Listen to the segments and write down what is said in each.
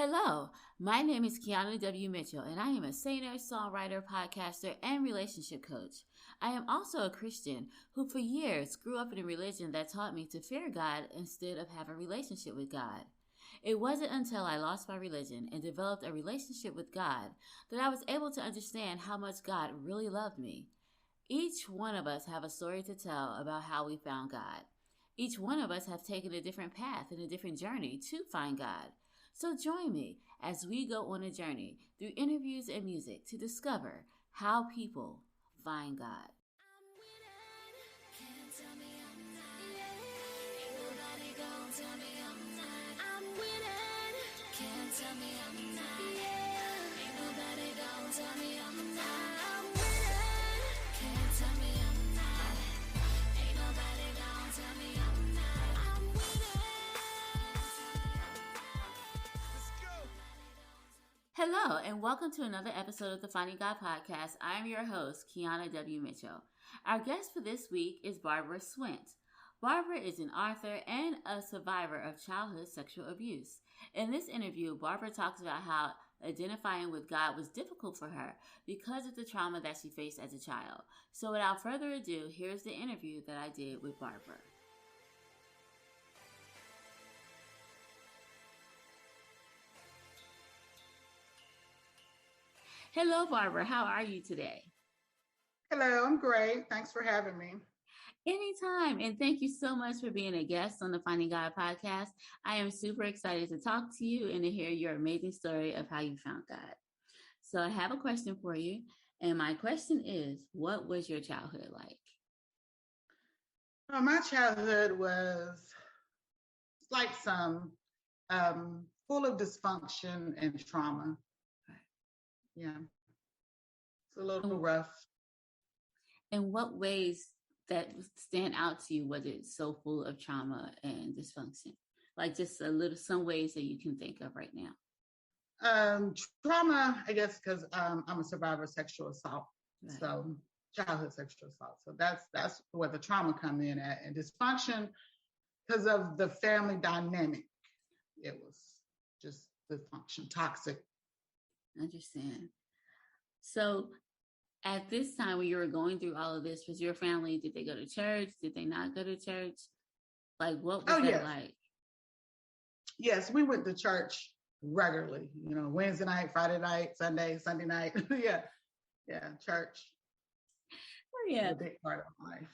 Hello, my name is Keana W. Mitchell, and I am a singer, songwriter, podcaster, and relationship coach. I am also a Christian who, for years, grew up in a religion that taught me to fear God instead of have a relationship with God. It wasn't until I lost my religion and developed a relationship with God that I was able to understand how much God really loved me. Each one of us have a story to tell about how we found God. Each one of us have taken a different path and a different journey to find God. So join me as we go on a journey through interviews and music to discover how people find God. Hello, and welcome to another episode of the Finding God podcast. I am your host, Keana W. Mitchell. Our guest for this week is Barbara Swint. Barbara is an author and a survivor of childhood sexual abuse. In this interview, Barbara talks about how identifying with God was difficult for her because of the trauma that she faced as a child. So without further ado, here's the interview that I did with Barbara. Hello, Barbara. How are you today? Hello, I'm great. Thanks for having me. Anytime. And thank you so much for being a guest on the Finding God podcast. I am super excited to talk to you and to hear your amazing story of how you found God. So I have a question for you. And my question is, what was your childhood like? Well, my childhood was like some full of dysfunction and trauma. Yeah. It's a little rough. In what ways that stand out to you was it so full of trauma and dysfunction? Like just some ways that you can think of right now. Trauma, I guess, because I'm a survivor of sexual assault. Right. So childhood sexual assault. So that's where the trauma come in at. And dysfunction because of the family dynamic. It was just dysfunction, toxic. Understand. So at this time when you were going through all of this, was your family, did they go to church? Did they not go to church? Like, what was that like? Yes, we went to church regularly, Wednesday night, Friday night, Sunday night. Yeah, church. Oh, yeah. A big part of life.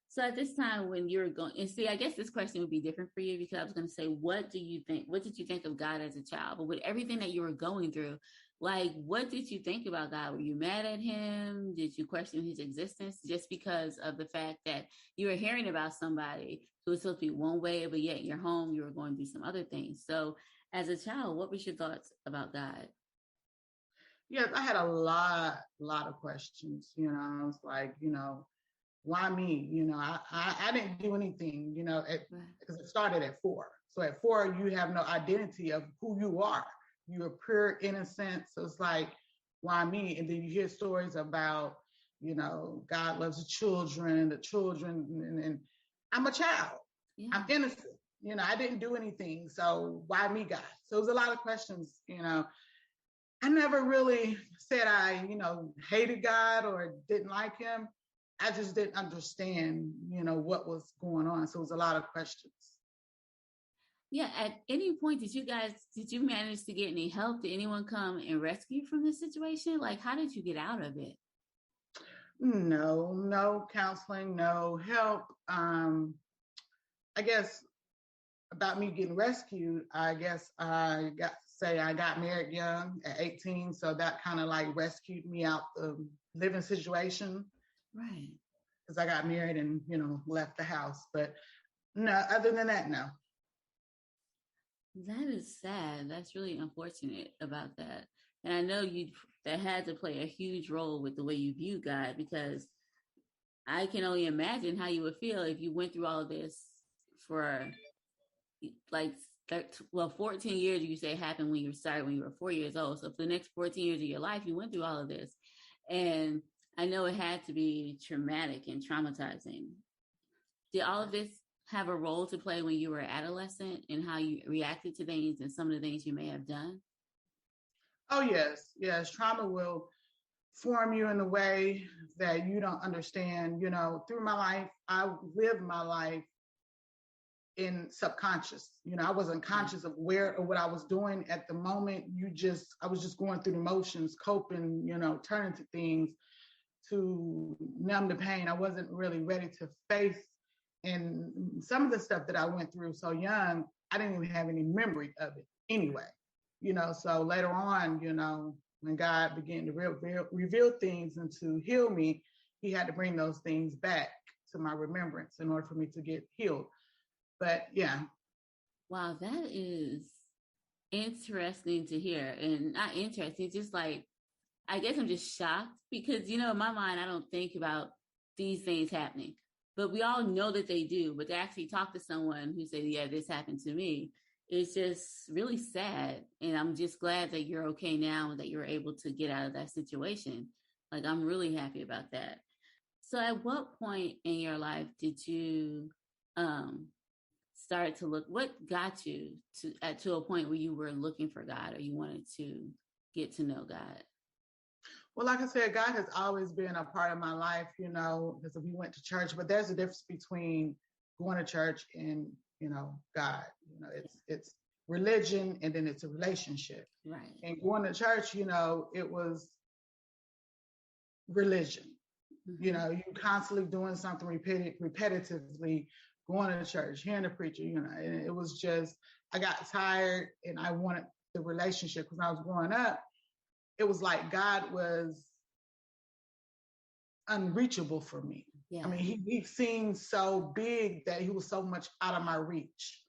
So at this time when you were going, and see, I guess this question would be different for you because I was going to say, what did you think of God as a child? But with everything that you were going through, like, what did you think about God? Were you mad at him? Did you question his existence just because of the fact that you were hearing about somebody who was supposed to be one way, but yet in your home, you were going through some other things. So as a child, what was your thoughts about God? Yes, I had a lot of questions, I was like, why me? I didn't do anything, because it started at 4. So at 4, you have no identity of who you are. You're pure innocent. So it's like, why me? And then you hear stories about, God loves the children, and I'm a child. Yeah. I'm innocent. I didn't do anything. So why me, God? So it was a lot of questions, I never really said I, hated God or didn't like him. I just didn't understand, what was going on. So it was a lot of questions. Yeah. At any point, did you manage to get any help? Did anyone come and rescue you from this situation? Like, how did you get out of it? No counseling, no help. I guess about me getting rescued, I guess I got married young at 18. So that kind of like rescued me out the living situation. Right. Because I got married and, left the house. But no, other than that, no. That is sad. That's really unfortunate about that. And I know that had to play a huge role with the way you view God, because I can only imagine how you would feel if you went through all of this for 14 years. You say happened when you started when you were 4 years old. So for the next 14 years of your life, you went through all of this. And I know it had to be traumatic and traumatizing. Did all of this have a role to play when you were adolescent and how you reacted to things and some of the things you may have done? Oh, yes. Yes. Trauma will form you in a way that you don't understand. Through my life, I lived my life in subconscious. I wasn't conscious of where or what I was doing at the moment. I was just going through the motions, coping, turning to things to numb the pain. I wasn't really ready to face. And some of the stuff that I went through so young, I didn't even have any memory of it anyway. So later on, when God began to reveal things and to heal me, he had to bring those things back to my remembrance in order for me to get healed. But yeah. Wow, that is interesting to hear. And not interesting, just like, I guess I'm just shocked because, in my mind, I don't think about these things happening. But we all know that they do. But to actually talk to someone who said, yeah, this happened to me, it's just really sad. And I'm just glad that you're okay now and that you're able to get out of that situation. Like, I'm really happy about that. So at what point in your life did you start to look, what got you to a point where you were looking for God or you wanted to get to know God? Well, like I said, God has always been a part of my life, because we went to church, but there's a difference between going to church and, God. It's religion and then it's a relationship. Right. And going to church, it was religion. Mm-hmm. You constantly doing something repetitively, going to church, hearing the preacher, and it was just, I got tired and I wanted the relationship. When I was growing up, it was like God was unreachable for me. Yeah. I mean, he seemed so big that he was so much out of my reach,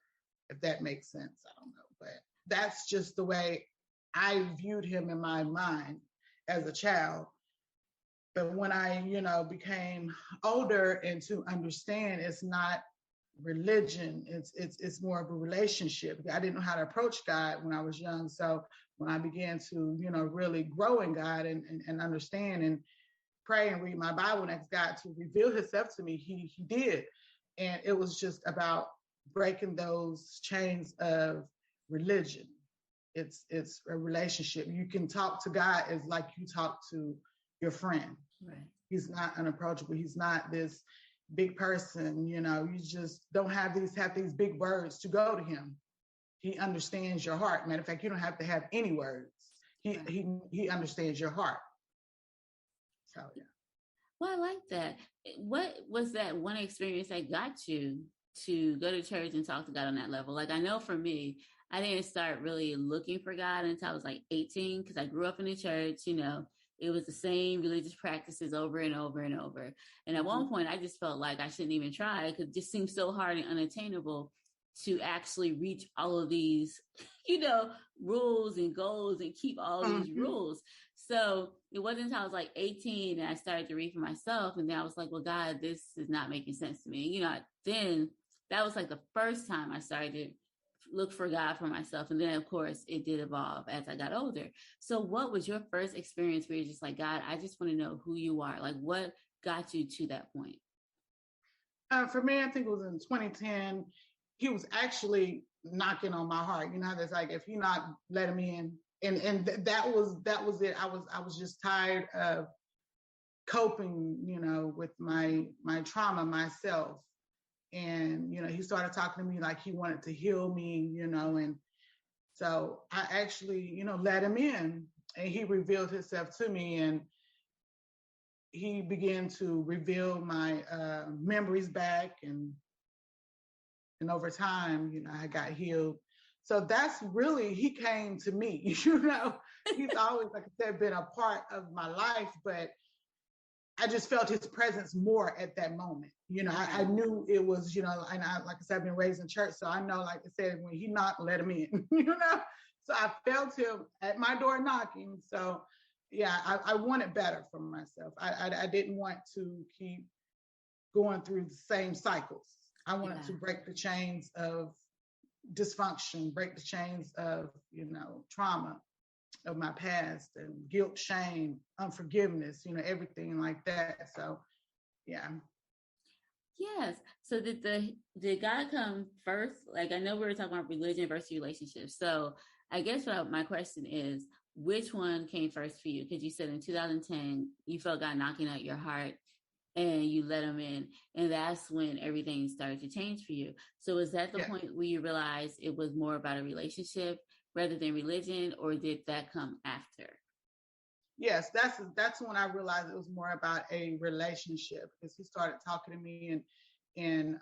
if that makes sense. I don't know, but that's just the way I viewed him in my mind as a child. But when I, became older and to understand it's not religion, it's more of a relationship. I didn't know how to approach God when I was young. So when I began to, really grow in God and understand and pray and read my Bible and ask God to reveal himself to me, he did. And it was just about breaking those chains of religion. It's a relationship. You can talk to God as like you talk to your friend. Right. He's not unapproachable. He's not this big person, you just don't have these big words to go to him. He understands your heart. Matter of fact, you don't have to have any words. He understands your heart. So yeah. Well, I like that. What was that one experience that got you to go to church and talk to God on that level? Like, I know for me, I didn't start really looking for God until I was like 18 because I grew up in the church, it was the same religious practices over and over and over. And at one point, I just felt like I shouldn't even try because it just seemed so hard and unattainable to actually reach all of these, rules and goals and keep all these rules. So it wasn't until I was like 18 and I started to read for myself. And then I was like, well, God, this is not making sense to me. Then that was like the first time I started to look for God for myself. And then, of course, it did evolve as I got older. So what was your first experience where you're just like, God, I just want to know who you are? Like, what got you to that point? For me, I think it was in 2010. He was actually knocking on my heart. That's like, if you're not letting me in. And that was it. I was just tired of coping, with my trauma myself. And, he started talking to me like he wanted to heal me, and so I actually, let him in and he revealed himself to me and he began to reveal my memories back and over time, I got healed. So that's really, he came to me, he's always, like I said, been a part of my life, but I just felt his presence more at that moment. I knew it was, and I, like I said, I've been raised in church. So I know, like I said, when he knocked, let him in, so I felt him at my door knocking. So yeah, I wanted better for myself. I didn't want to keep going through the same cycles. I wanted to break the chains of dysfunction, break the chains of, trauma of my past and guilt, shame, unforgiveness, everything like that. So, yeah. Yes. So did God come first? Like, I know we were talking about religion versus relationships. So I guess my question is, which one came first for you? Because you said in 2010 you felt God knocking at your heart and you let him in, and that's when everything started to change for you. So is that the point where you realized it was more about a relationship rather than religion, or did that come after? Yes, that's when I realized it was more about a relationship, because he started talking to me and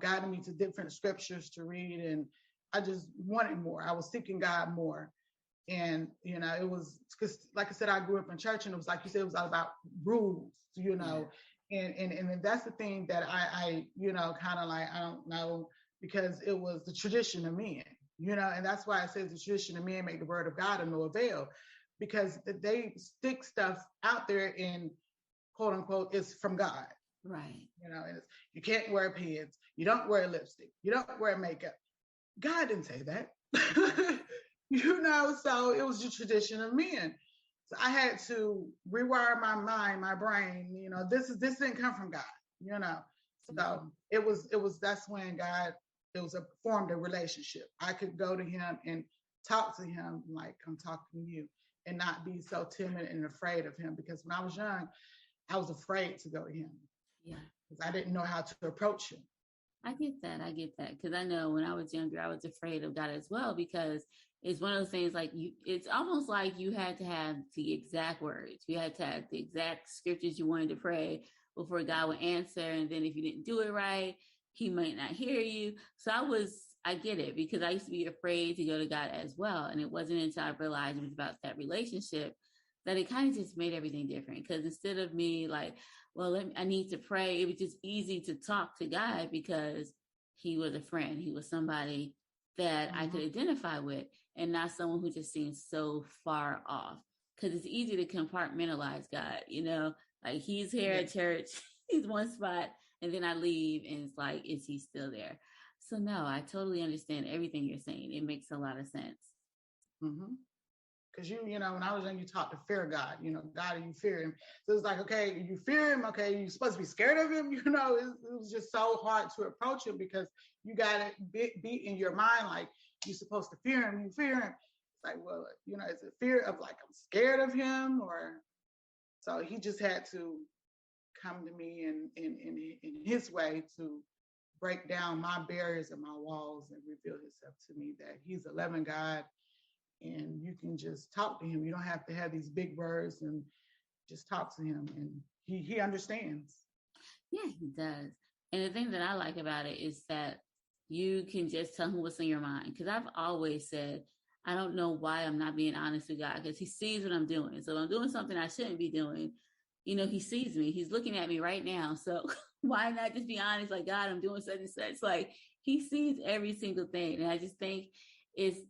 guiding me to different scriptures to read, and I just wanted more. I was seeking God more. And it was because, like I said, I grew up in church, and it was like you said, it was all about rules, and that's the thing that I kind of like, I don't know, because it was the tradition of men, and that's why it says the tradition of men make the word of God of no avail, because they stick stuff out there in quote unquote is from God. Right. And you can't wear pants, you don't wear lipstick, you don't wear makeup. God didn't say that. So it was the tradition of men. So I had to rewire my mind, my brain. This didn't come from God. So that's when God, formed a relationship. I could go to him and talk to him like I'm talking to you, and not be so timid and afraid of him. Because when I was young, I was afraid to go to him. Yeah. Because I didn't know how to approach him. I get that. Because I know when I was younger, I was afraid of God as well, because it's one of those things like it's almost like you had to have the exact words. You had to have the exact scriptures you wanted to pray before God would answer. And then if you didn't do it right, he might not hear you. So I get it, because I used to be afraid to go to God as well. And it wasn't until I realized it was about that relationship that it kind of just made everything different. Because instead of me like, well, I need to pray, it was just easy to talk to God because he was a friend. He was somebody that I could identify with, and not someone who just seems so far off. Because it's easy to compartmentalize God, like he's here at church, he's one spot, and then I leave, and it's like, is he still there? So no, I totally understand everything you're saying. It makes a lot of sense. Because when I was young, you taught to fear God. God, and you fear him. So it's like, okay, you fear him. Okay, you're supposed to be scared of him. It was just so hard to approach him, because you got it beat in your mind like you're supposed to fear him. You fear him. It's like, well, is it fear of like I'm scared of him, or so he just had to come to me in his way to break down my barriers and my walls and reveal himself to me, that he's a loving God. And you can just talk to him. You don't have to have these big words, and just talk to him, and he understands. Yeah, he does. And the thing that I like about it is that you can just tell him what's in your mind. Because I've always said, I don't know why I'm not being honest with God, because he sees what I'm doing. So if I'm doing something I shouldn't be doing, he sees me. He's looking at me right now. So why not just be honest? Like, God, I'm doing such and such. Like, he sees every single thing. And I just think it's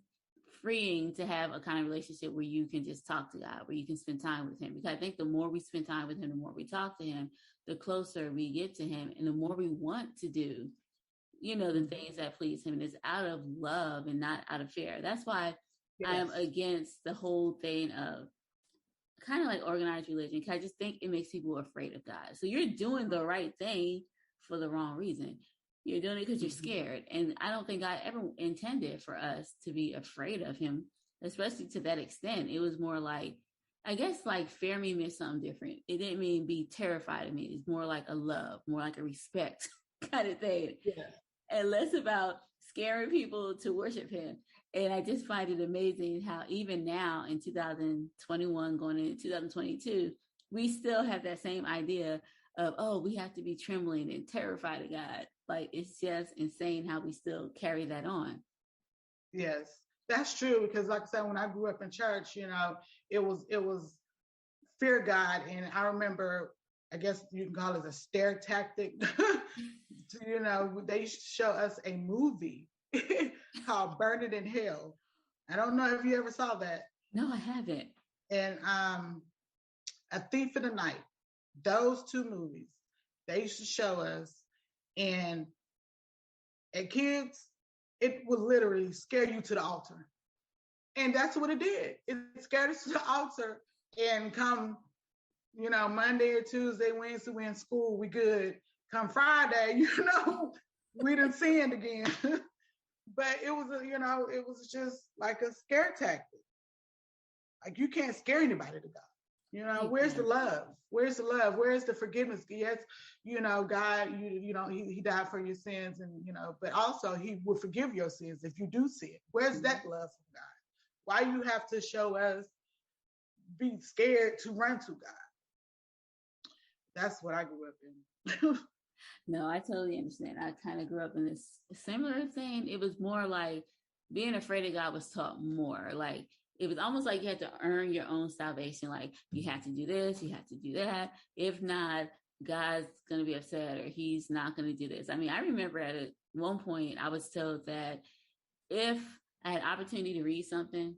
freeing to have a kind of relationship where you can just talk to God, where you can spend time with him. Because I think the more we spend time with him, the more we talk to him, the closer we get to him, and the more we want to do, the things that please him. And it's out of love and not out of fear. That's why I am against the whole thing of kind of like organized religion, because I just think it makes people afraid of God. So you're doing the right thing for the wrong reason. You're doing it because you're scared. And I don't think God ever intended for us to be afraid of him, especially to that extent. It was more like, I guess like fear me meant something different. It didn't mean be terrified of me. It's more like a love, more like a respect kind of thing. Yeah. And less about scaring people to worship him. And I just find it amazing how even now in 2021, going into 2022, we still have that same idea of, oh, we have to be trembling and terrified of God. Like, it's just insane how we still carry that on. Yes, that's true. Because like I said, when I grew up in church, it was fear God. And I remember, I guess you can call it a stare tactic. They used to show us a movie called Burn It in Hell. I don't know if you ever saw that. No, I haven't. And A Thief in the Night. Those two movies, they used to show us. And kids, it would literally scare you to the altar. And that's what it did. It scared us to the altar. And come, Monday or Tuesday, Wednesday, we're in school, we good. come Friday, we done sinned again. But it was, it was just like a scare tactic. Like, you can't scare anybody to God. Where's the love? Where's the love? Where's the forgiveness? Yes, God, he died for your sins, and but also he will forgive your sins if you do sin. Where's that love from God? Why you have to show us be scared to run to God? That's what I grew up in. No, I totally understand. I kind of grew up in this similar thing. It was more like being afraid of God was taught more. Like, it was almost like you had to earn your own salvation. Like, you have to do this, you have to do that. If not, God's going to be upset, or he's not going to do this. I mean, I remember at one point I was told that if I had opportunity to read something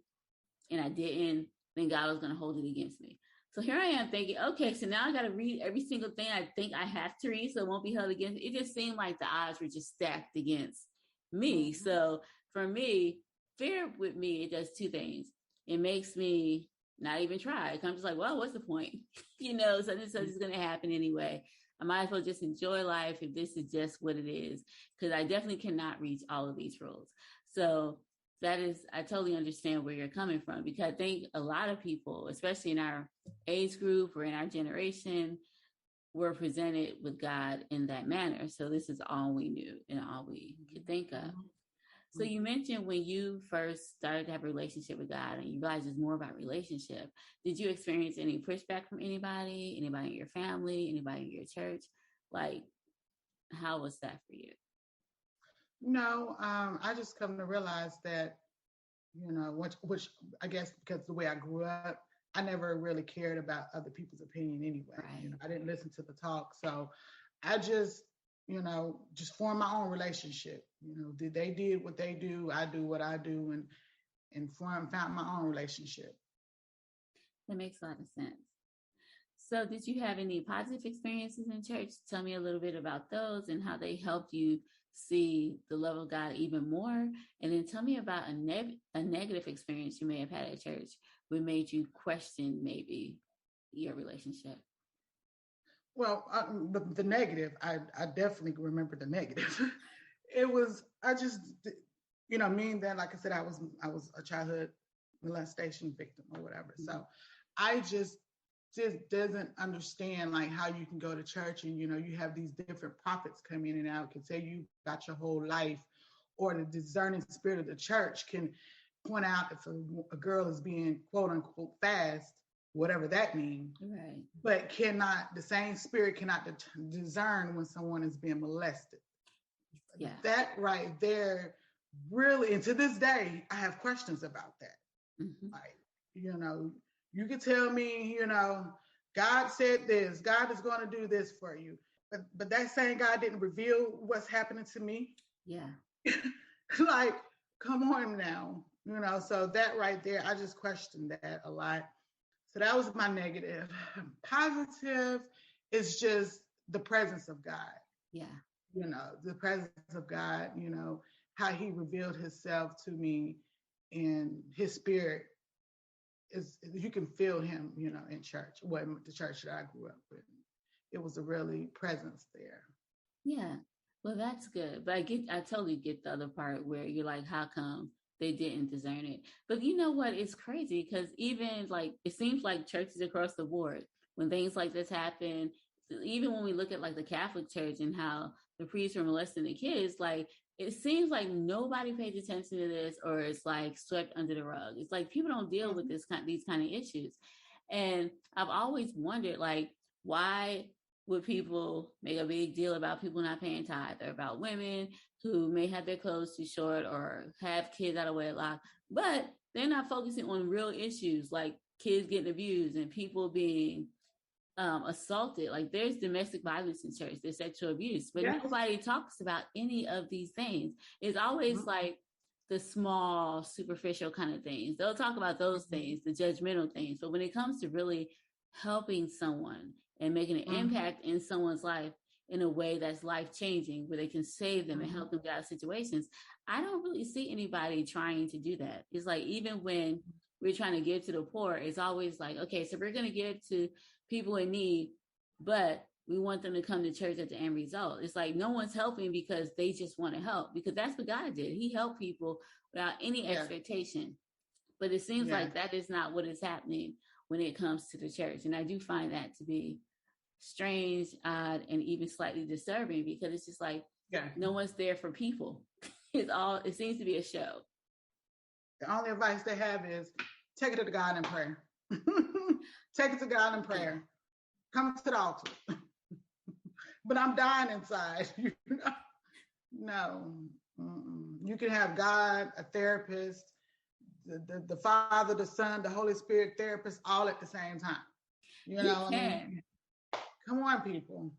and I didn't, then God was going to hold it against me. So here I am thinking, okay, so now I got to read every single thing I think I have to read so it won't be held against me. It just seemed like the odds were just stacked against me. Mm-hmm. So for me, fear with me, it does two things. It makes me not even try. I'm just like, well, what's the point? So this is going to happen anyway. I might as well just enjoy life if this is just what it is, because I definitely cannot reach all of these rules. So I totally understand where you're coming from, because I think a lot of people, especially in our age group or in our generation, were presented with God in that manner. So this is all we knew and all we could think of. So you mentioned when you first started to have a relationship with God and you realized it's more about relationship, did you experience any pushback from anybody in your family, anybody in your church? Like, how was that for you? No, I just come to realize that, which I guess because the way I grew up, I never really cared about other people's opinion anyway. Right. I didn't listen to the talk. So I just, just formed my own relationship. They did what they do, I do what I do, and found my own relationship. That makes a lot of sense. So did you have any positive experiences in church? Tell me a little bit about those and how they helped you see the love of God even more. And then tell me about a negative experience you may have had at church that made you question maybe your relationship. Well, the negative, I definitely remember the negative. It was, I just, me and then, like I said, I was a childhood molestation victim or whatever. Mm-hmm. So I just doesn't understand like how you can go to church and you have these different prophets come in and out, can say you got your whole life, or the discerning spirit of the church can point out if a girl is being quote unquote fast, whatever that means, right? But the same spirit cannot discern when someone is being molested. Yeah, that right there really, and to this day I have questions about that. Mm-hmm. Like, you could tell me, God said this, God is going to do this for you. But that's saying God didn't reveal what's happening to me. Yeah. Like, come on now. So that right there, I just questioned that a lot. So that was my negative. Positive is just the presence of God. Yeah. The presence of God, how he revealed himself to me, and his spirit is, you can feel him, in church. Well, the church that I grew up with, it was a really presence there. Yeah, well, that's good. But I totally get the other part where you're like, how come they didn't discern it? But you know what? It's crazy because even like, it seems like churches across the board, when things like this happen, even when we look at like the Catholic Church and how the priests were molesting the kids, like, it seems like nobody pays attention to this, or it's like swept under the rug. It's like people don't deal with these kind of issues. And I've always wondered, like, why would people make a big deal about people not paying tithe, or about women who may have their clothes too short or have kids out of wedlock, but they're not focusing on real issues like kids getting abused and people being assaulted. Like, there's domestic violence in church, there's sexual abuse, but nobody talks about any of these things. It's always like the small, superficial kind of things. They'll talk about those things, the judgmental things. But when it comes to really helping someone and making an impact in someone's life in a way that's life-changing, where they can save them and help them get out of situations, I don't really see anybody trying to do that. It's like, even when we're trying to give to the poor, it's always like, okay, so we're going to give to people in need, but we want them to come to church at the end result. It's like no one's helping because they just want to help, because that's what God did. He helped people without any expectation. But it seems like that is not what is happening when it comes to the church. And I do find that to be strange, odd, and even slightly disturbing, because it's just like no one's there for people. It seems to be a show. The only advice they have is take it to God in prayer. Take it to God in prayer. Come to the altar. But I'm dying inside. No. You can have God, a therapist, the Father, the Son, the Holy Spirit therapist, all at the same time. You know, I mean, come on, people.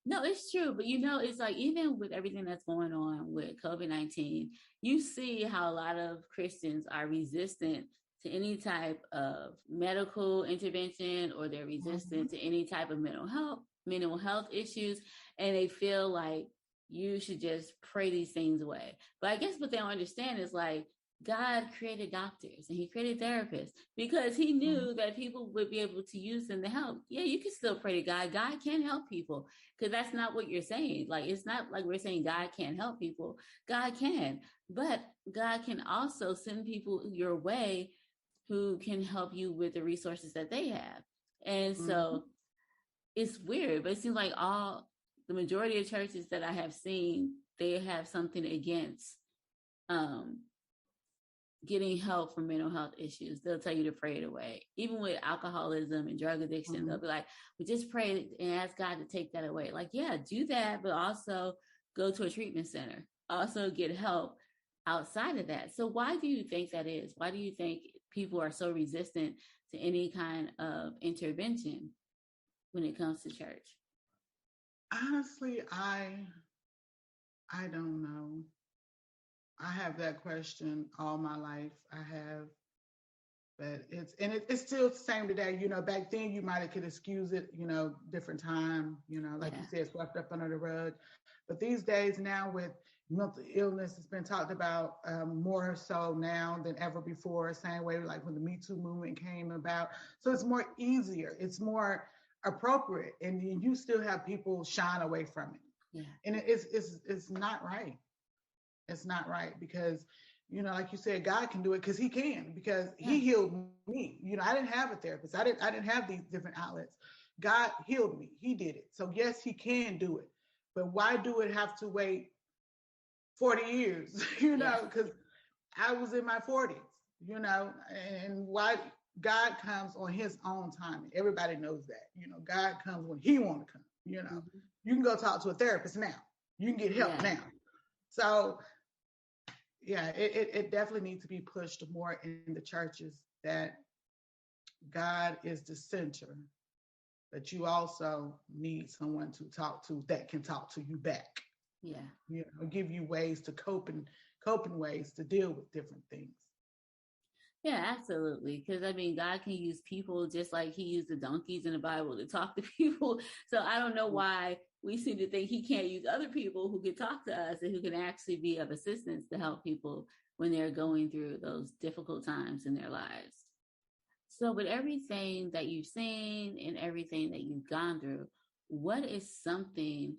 No, it's true. But, it's like, even with everything that's going on with COVID-19, you see how a lot of Christians are resistant to any type of medical intervention, or they're resistant to any type of mental health issues. And they feel like you should just pray these things away. But I guess what they don't understand is, like, God created doctors and he created therapists because he knew that people would be able to use them to help. Yeah, you can still pray to God. God can help people, because that's not what you're saying. Like, it's not like we're saying God can't help people. God can, but God can also send people your way who can help you with the resources that they have. And so it's weird, but it seems like the majority of churches that I have seen, they have something against getting help for mental health issues. They'll tell you to pray it away. Even with alcoholism and drug addiction, they'll be like, we just pray and ask God to take that away. Like, yeah, do that, but also go to a treatment center. Also get help outside of that. So why do you think that is? Why do you think people are so resistant to any kind of intervention when it comes to church? Honestly, I don't know. I have that question all my life. I have, but it's still the same today. Back then you might have could excuse it, different time, like you said, swept up under the rug. But these days now, with mental illness, it's been talked about more so now than ever before. Same way like when the Me Too movement came about. So it's more easier. It's more appropriate, and you still have people shying away from it. Yeah. And it's not right. It's not right, because, like you said, God can do it because he can, because he healed me. I didn't have a therapist. I didn't have these different outlets. God healed me. He did it. So yes, he can do it. But why do it have to wait 40 years? Because I was in my 40s, and why God comes on his own time. Everybody knows that. God comes when he wants to come. You can go talk to a therapist now. You can get help now. So yeah, it definitely needs to be pushed more in the churches, that God is the center, but you also need someone to talk to that can talk to you back. Yeah. Give you ways to coping ways to deal with different things. Yeah, absolutely. Because God can use people just like he used the donkeys in the Bible to talk to people. So I don't know why we seem to think he can't use other people who can talk to us and who can actually be of assistance to help people when they're going through those difficult times in their lives. So with everything that you've seen and everything that you've gone through, what is something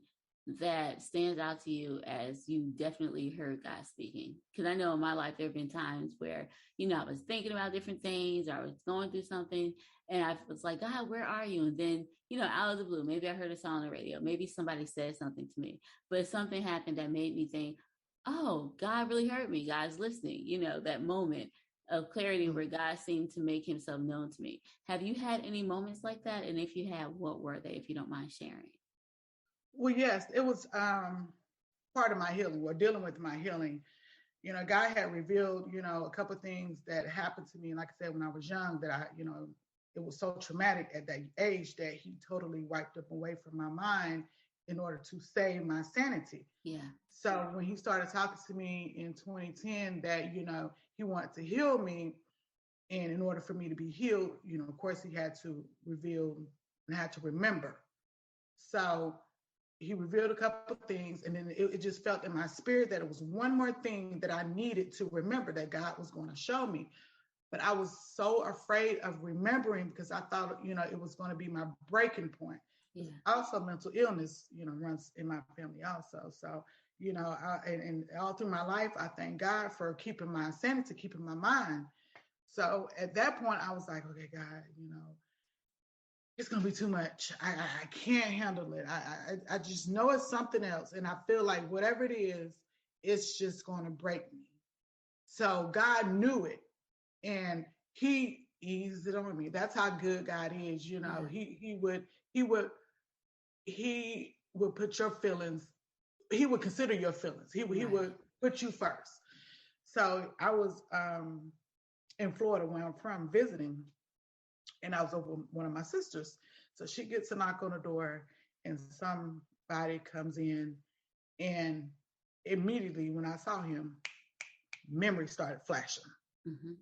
that stands out to you as you definitely heard God speaking? Because I know in my life there have been times where I was thinking about different things, or I was going through something, and I was like, God, where are you? And then out of the blue, maybe I heard a song on the radio, maybe somebody said something to me, but something happened that made me think, oh, God really heard me. God's listening. That moment of clarity where God seemed to make himself known to me. Have you had any moments like that? And if you have, what were they, if you don't mind sharing? Well, yes, it was part of my healing, or dealing with my healing. God had revealed, a couple of things that happened to me. Like I said, when I was young, that it was so traumatic at that age that he totally wiped them away from my mind in order to save my sanity. Yeah. So when he started talking to me in 2010 that, he wanted to heal me, and in order for me to be healed, of course he had to reveal and had to remember. So he revealed a couple of things, and then it just felt in my spirit that it was one more thing that I needed to remember that God was going to show me. But I was so afraid of remembering, because I thought, it was going to be my breaking point. Yeah. Also, mental illness, runs in my family also. So, and all through my life, I thank God for keeping my sanity, keeping my mind. So at that point, I was like, okay, God, it's gonna be too much. I can't handle it. I just know it's something else, and I feel like whatever it is, it's just going to break me. So God knew it, and He eased it on me. That's how good God is. Yeah. He would put your feelings. He would consider your feelings. He would put you first. So I was in Florida where I'm from visiting, and I was over one of my sisters. So she gets a knock on the door, and somebody comes in, and immediately when I saw him, memory started flashing. Mm-hmm.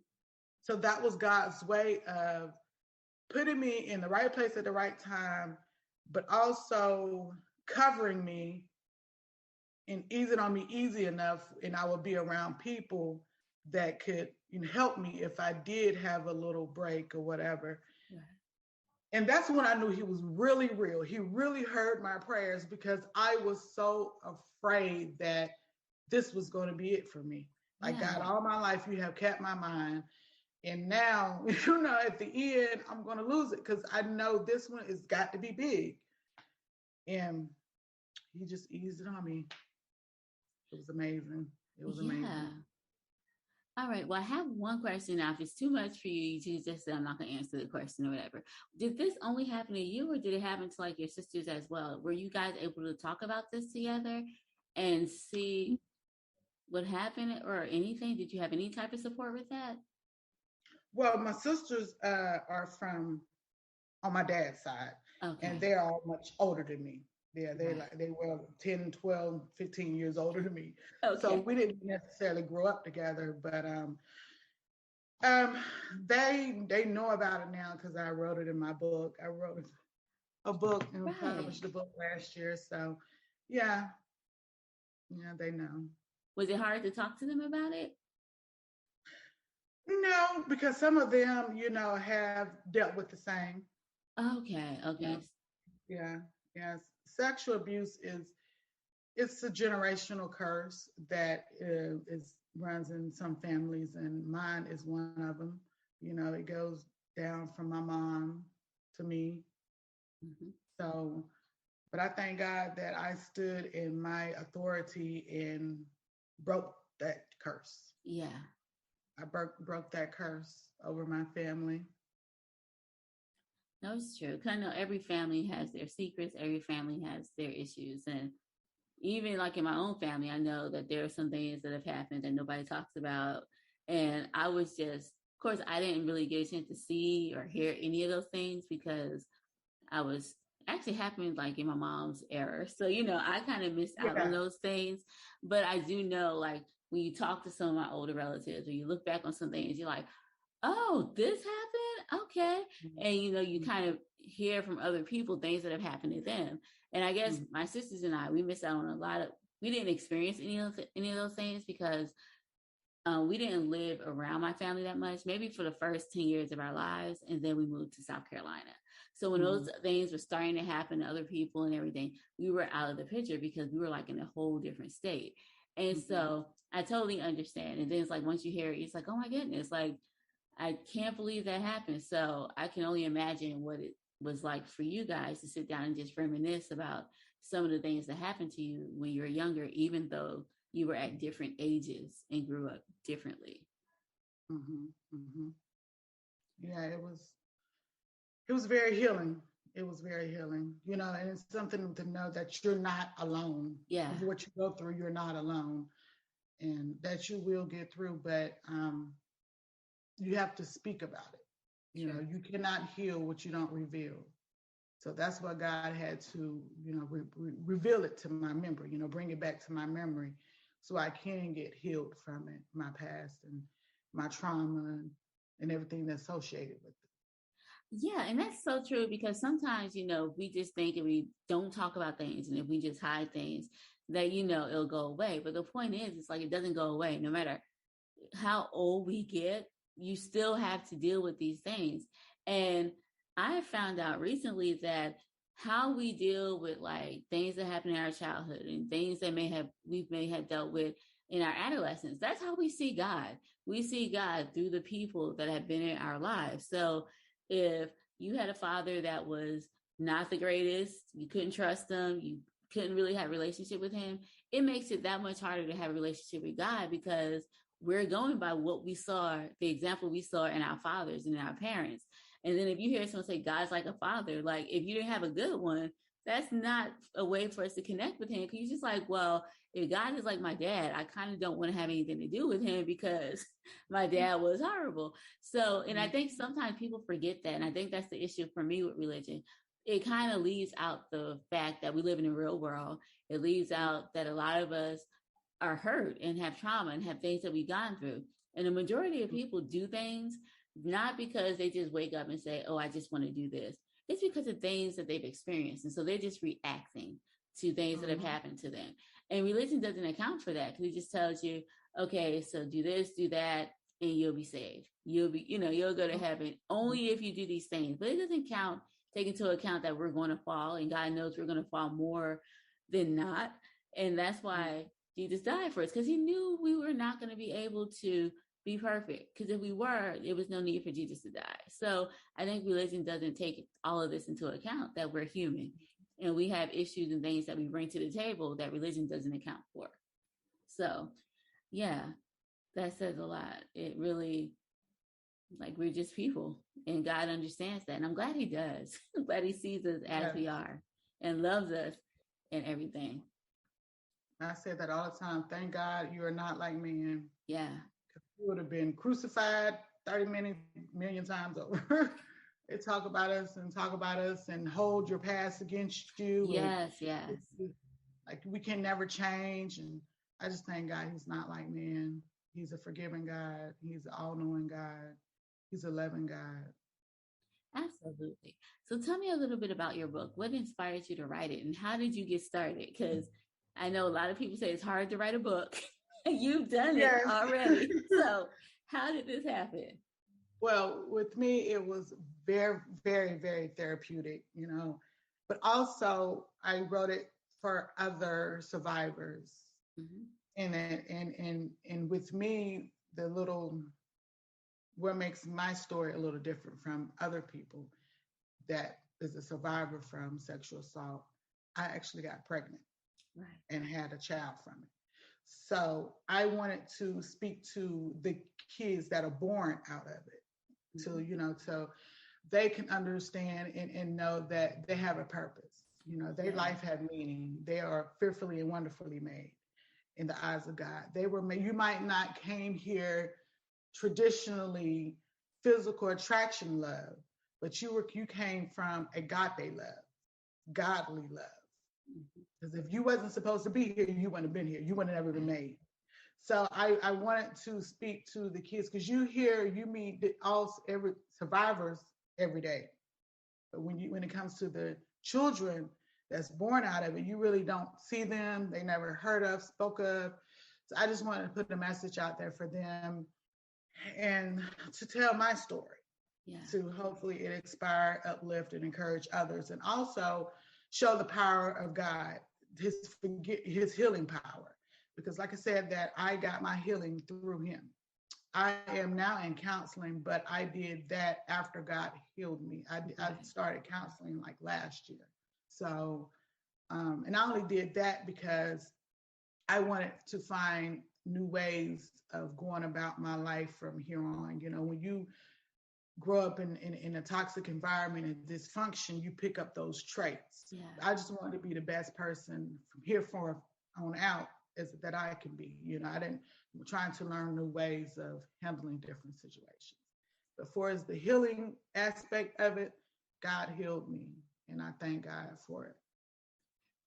So that was God's way of putting me in the right place at the right time, but also covering me and easing on me easy enough, and I would be around people that could help me if I did have a little break or whatever. Right. And that's when I knew He was really real. He really heard my prayers, because I was so afraid that this was going to be it for me. Like, God, all my life you have kept my mind. And now, at the end, I'm going to lose it, because I know this one has got to be big. And He just eased it on me. It was amazing. It was amazing. All right. Well, I have one question now. If it's too much for you, you just say I'm not going to answer the question or whatever. Did this only happen to you, or did it happen to like your sisters as well? Were you guys able to talk about this together and see what happened or anything? Did you have any type of support with that? Well, my sisters are from on my dad's side, and they're all much older than me. Yeah, they were 10, 12, 15 years older than me. Okay. So we didn't necessarily grow up together, but they know about it now, because I wrote it in my book. I wrote a book and published a book last year. So yeah, they know. Was it hard to talk to them about it? No, because some of them, have dealt with the same. Okay. Yeah. Sexual abuse it's a generational curse that runs in some families, and mine is one of them. It goes down from my mom to me. Mm-hmm. So, but I thank God that I stood in my authority and broke that curse. Yeah. I broke that curse over my family. No, it's true. Because I know every family has their secrets. Every family has their issues. And even like in my own family, I know that there are some things that have happened that nobody talks about. And I was just, of course, I didn't really get a chance to see or hear any of those things, because I was actually happening like in my mom's era. So, I kind of missed out on those things. But I do know, like, when you talk to some of my older relatives, or you look back on some things, you're like, oh, this happened? Okay. And, you kind of hear from other people things that have happened to them. And I guess my sisters and I, we missed out on we didn't experience any of those things, because we didn't live around my family that much, maybe for the first 10 years of our lives. And then we moved to South Carolina. So when those things were starting to happen to other people and everything, we were out of the picture, because we were like in a whole different state. And so I totally understand. And then it's like, once you hear it, it's like, oh my goodness, like, I can't believe that happened. So I can only imagine what it was like for you guys to sit down and just reminisce about some of the things that happened to you when you were younger, even though you were at different ages and grew up differently. Yeah, it was very healing. It was very healing, and it's something to know that you're not alone. Yeah. What you go through, you're not alone, and that you will get through, but you have to speak about it. You cannot heal what you don't reveal. So that's what God had to, reveal it to my memory, bring it back to my memory, so I can get healed from it, my past and my trauma and everything that's associated with it. Yeah, and that's so true, because sometimes, we just think if we don't talk about things and if we just hide things, that, it'll go away. But the point is, it's like, it doesn't go away. No matter how old we get, you still have to deal with these things. And I found out recently that how we deal with like things that happen in our childhood and things that we may have dealt with in our adolescence. That's how we see God. We see God through the people that have been in our lives. So if you had a father that was not the greatest, you couldn't trust him, you couldn't really have a relationship with him, it makes it that much harder to have a relationship with God, because we're going by what we saw, the example we saw in our fathers and in our parents. And then if you hear someone say God's like a father, like if you didn't have a good one, that's not a way for us to connect with him. Because you're just like, well, if God is like my dad, I kind of don't want to have anything to do with him because my dad was horrible. So, and I think sometimes people forget that. And I think that's the issue for me with religion. It kind of leaves out the fact that we live in a real world. It leaves out that a lot of us are hurt and have trauma and have things that we've gone through. And the majority of people do things not because they just wake up and say, oh, I just want to do this. It's because of things that they've experienced. And so they're just reacting to things that have happened to them. And religion doesn't account for that, because it just tells you, okay, so do this, do that, and you'll be saved. You'll go to heaven only if you do these things. But it doesn't take into account that we're going to fall, and God knows we're going to fall more than not. And that's why Jesus died for us, because he knew we were not going to be able to be perfect, because if we were, there was no need for Jesus to die. So I think religion doesn't take all of this into account, that we're human and we have issues and things that we bring to the table that religion doesn't account for. So yeah, that says a lot. It really, like, we're just people, and God understands that. And I'm glad he does. I'm glad he sees us as we are and loves us and everything. I say that all the time. Thank God you are not like man. Yeah. You would have been crucified 30 million times over. They talk about us and hold your past against you. Yes. Like we can never change. And I just thank God he's not like man. He's a forgiving God. He's an all-knowing God. He's a loving God. Absolutely. So tell me a little bit about your book. What inspired you to write it, and how did you get started? Because I know a lot of people say it's hard to write a book. You've done it already. So how did this happen? Well, with me, it was very, very, very therapeutic, but also I wrote it for other survivors. And with me, what makes my story a little different from other people that is a survivor from sexual assault, I actually got pregnant and had a child from it. So I wanted to speak to the kids that are born out of it, so they can understand and know that they have a purpose. Their life had meaning. They are fearfully and wonderfully made in the eyes of God. They were made. You might not came here traditionally physical attraction love, but you came from agape love, godly love. Because if you wasn't supposed to be here, you wouldn't have been here. You wouldn't have ever been made. So I wanted to speak to the kids, because you meet every survivors every day. But when it comes to the children that's born out of it, you really don't see them. They never heard of, spoke of. So I just wanted to put a message out there for them and to tell my story. To hopefully it inspire, uplift, and encourage others, and also show the power of God, his healing power. Because like I said, that I got my healing through him. I am now in counseling, but I did that after God healed me. I started counseling like last year. So, and I only did that because I wanted to find new ways of going about my life from here on. When you grow up in a toxic environment and dysfunction, you pick up those traits. I just wanted to be the best person from here on out that I can be. I'm trying to learn new ways of handling different situations. But for as the healing aspect of it, God healed me, and I thank God for it.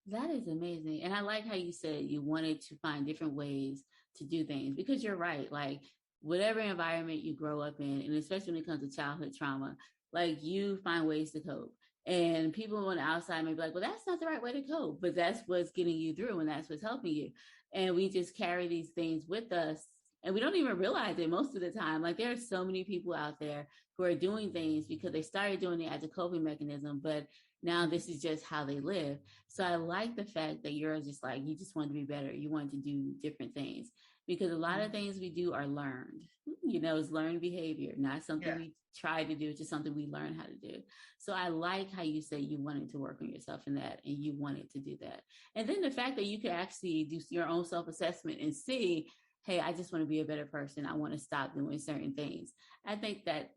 That is amazing. And I like how you said you wanted to find different ways to do things, because you're right. Like, whatever environment you grow up in, and especially when it comes to childhood trauma, like, you find ways to cope. And people on the outside may be like, well, that's not the right way to cope, but that's what's getting you through, and that's what's helping you. And we just carry these things with us And we don't even realize it most of the time. Like, there are so many people out there who are doing things because they started doing it as a coping mechanism, but now this is just how they live. So I like the fact that you're just like, you just want to be better. You want to do different things, because a lot of things we do are learned. It's learned behavior, not something we try to do. It's just something we learn how to do. So I like how you say you wanted to work on yourself in that, and you wanted to do that. And then the fact that you could actually do your own self-assessment and see, hey, I just want to be a better person. I want to stop doing certain things. I think that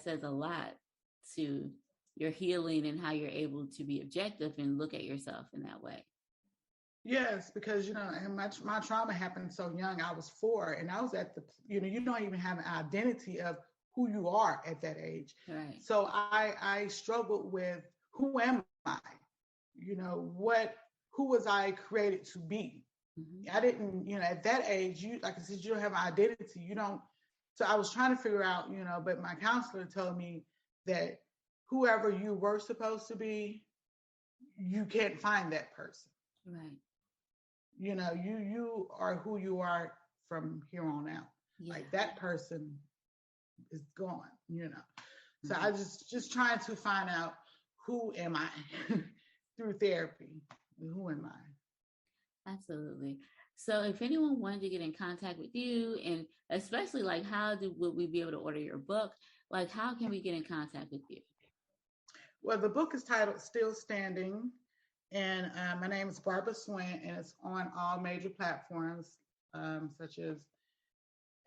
says a lot to your healing and how you're able to be objective and look at yourself in that way. Yes, because, and my trauma happened so young. I was 4, and I was at the, you don't even have an identity of who you are at that age. Right. So I struggled with, who am I? Who was I created to be? Mm-hmm. I didn't, at that age, like I said, you don't have an identity. So I was trying to figure out, but my counselor told me that whoever you were supposed to be, you can't find that person. Right. You are who you are from here on out. Yeah. Like, that person is gone, So I just trying to find out, who am I through therapy? Who am I? Absolutely. So if anyone wanted to get in contact with you, and especially like would we be able to order your book? Like, how can we get in contact with you? Well, the book is titled Still Standing. And my name is Barbara Swint, and it's on all major platforms, such as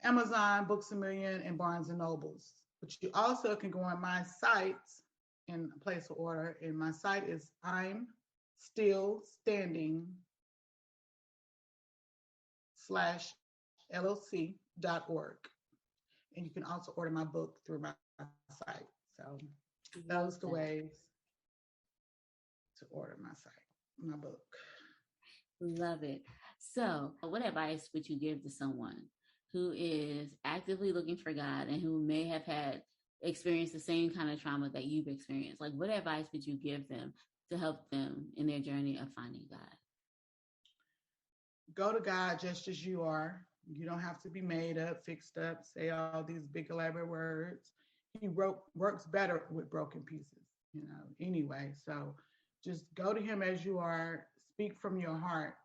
Amazon, Books A Million, and Barnes and Nobles. But you also can go on my site and place an order. And my site is I'm Still Standing /LLC.org. And you can also order my book through my site. So those are the ways to order my book. Love it. So what advice would you give to someone who is actively looking for God and who may have experienced the same kind of trauma that you've experienced? Like, what advice would you give them to help them in their journey of finding God? Go to God just as you are. You don't have to be made up, fixed up, say all these big elaborate words. He works better with broken pieces, anyway. So just go to him as you are, speak from your heart,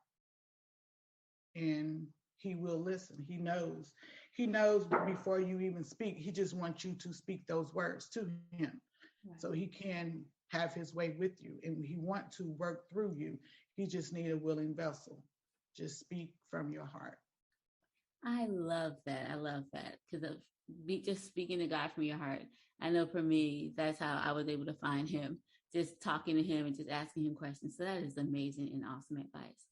and he will listen. He knows before you even speak. He just wants you to speak those words to him, right, so he can have his way with you, and he wants to work through you. He just needs a willing vessel. Just speak from your heart. I love that. Because of just speaking to God from your heart. I know for me, that's how I was able to find him, just talking to him and just asking him questions. So that is amazing and awesome advice.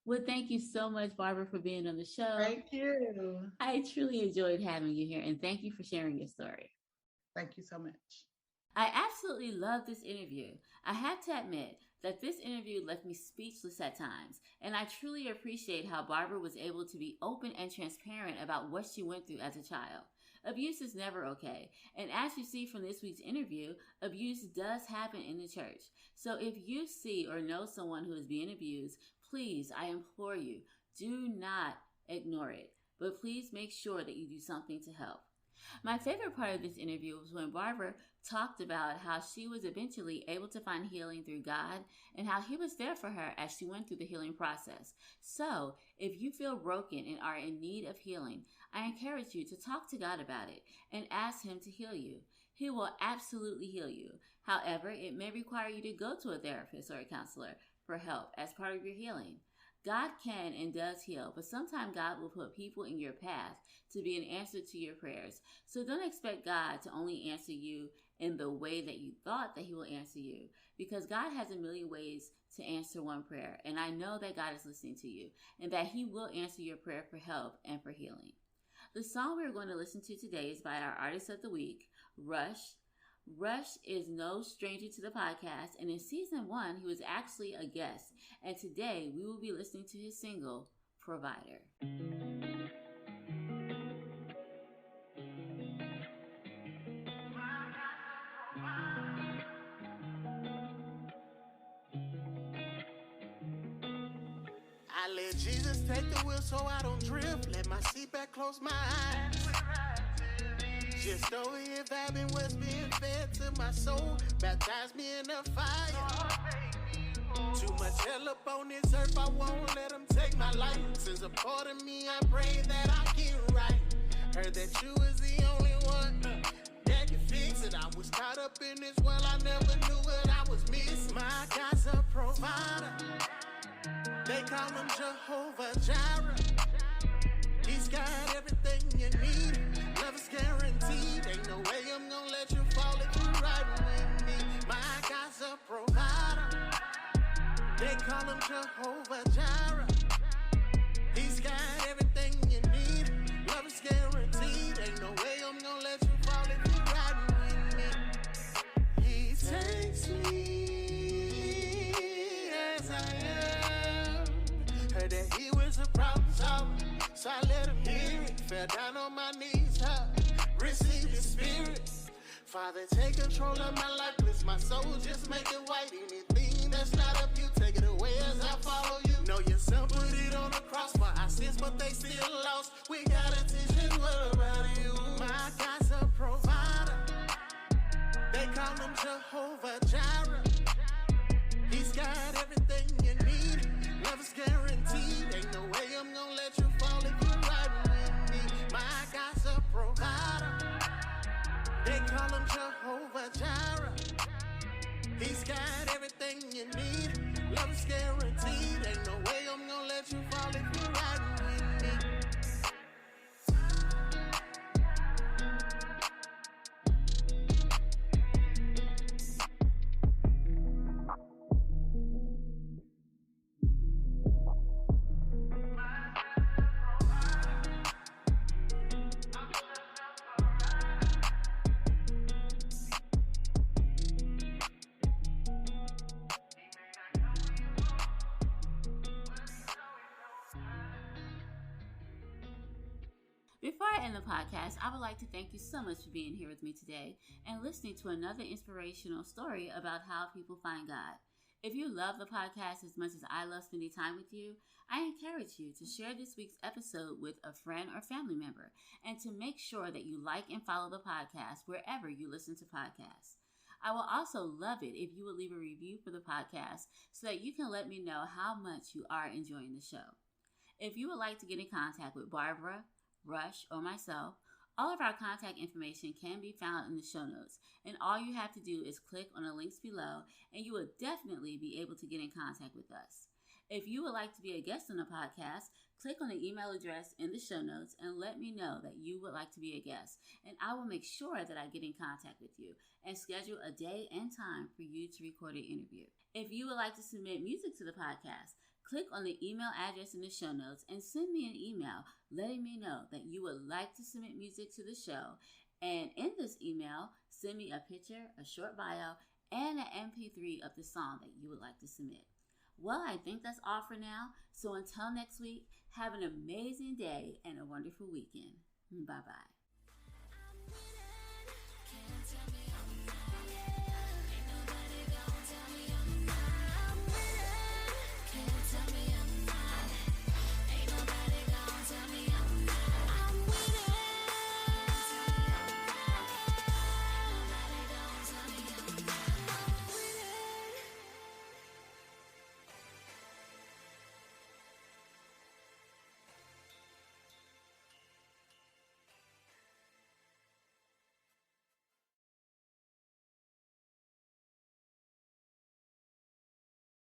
Well, thank you so much, Barbara, for being on the show. Thank you. I truly enjoyed having you here, and thank you for sharing your story. Thank you so much. I absolutely love this interview. I have to admit that this interview left me speechless at times, and I truly appreciate how Barbara was able to be open and transparent about what she went through as a child. Abuse is never okay, and as you see from this week's interview, abuse does happen in the church. So if you see or know someone who is being abused, please, I implore you, do not ignore it, but please make sure that you do something to help. My favorite part of this interview was when Barbara talked about how she was eventually able to find healing through God and how he was there for her as she went through the healing process. So, if you feel broken and are in need of healing, I encourage you to talk to God about it and ask him to heal you. He will absolutely heal you. However, it may require you to go to a therapist or a counselor for help as part of your healing. God can and does heal, but sometimes God will put people in your path to be an answer to your prayers. So don't expect God to only answer you in the way that you thought that he will answer you, because God has a million ways to answer one prayer. And I know that God is listening to you and that he will answer your prayer for help and for healing. The song we're going to listen to today is by our artist of the week, Rush. Rush is no stranger to the podcast, and in season 1, he was actually a guest. And today, we will be listening to his single, Provider. I let Jesus take the wheel so I don't drift. Let my seat back, close my eyes. Just over here vibing what's being fed to my soul. Baptize me in the fire. Too much hell up on this earth, I won't let them take my life. Since a part of me, I pray that I get right. Heard that you was the only one that can fix it. I was caught up in this world, I never knew what I was missing. My God's a provider. They call him Jehovah Jireh. He's got everything you need. Love is guaranteed. Ain't no way I'm gonna let you fall if you riding with me. My God's a provider. They call him Jehovah Jireh. He's got everything you need. Love is guaranteed. Ain't no way I'm gonna let you fall if you riding with me. He takes me as I am. Heard that he was a problem solver, so I let him hear it. Fell down on my knees, receive his spirit. Father, take control of my life, bless my soul, just make it white. Anything that's not of you, take it away as I follow you. Know your son put it on the cross for our sins, but they still lost. We gotta teach him what about you. My God's a provider. They call him Jehovah Jireh. He's got everything you need. Love is guaranteed. Ain't no way I'm gonna let you fall if you're riding with me. My God's a provider. They call him Jehovah Jireh. He's got everything you need. Love is guaranteed. Ain't no way I'm gonna let you fall if you're riding with me. Before I end the podcast, I would like to thank you so much for being here with me today and listening to another inspirational story about how people find God. If you love the podcast as much as I love spending time with you, I encourage you to share this week's episode with a friend or family member and to make sure that you like and follow the podcast wherever you listen to podcasts. I will also love it if you would leave a review for the podcast so that you can let me know how much you are enjoying the show. If you would like to get in contact with Barbara, Rush, or myself, all of our contact information can be found in the show notes, and all you have to do is click on the links below, and you will definitely be able to get in contact with us. If you would like to be a guest on the podcast, click on the email address in the show notes and let me know that you would like to be a guest, and I will make sure that I get in contact with you and schedule a day and time for you to record an interview. If you would like to submit music to the podcast, click on the email address in the show notes and send me an email letting me know that you would like to submit music to the show. And in this email, send me a picture, a short bio, and an MP3 of the song that you would like to submit. Well, I think that's all for now. So until next week, have an amazing day and a wonderful weekend. Bye-bye.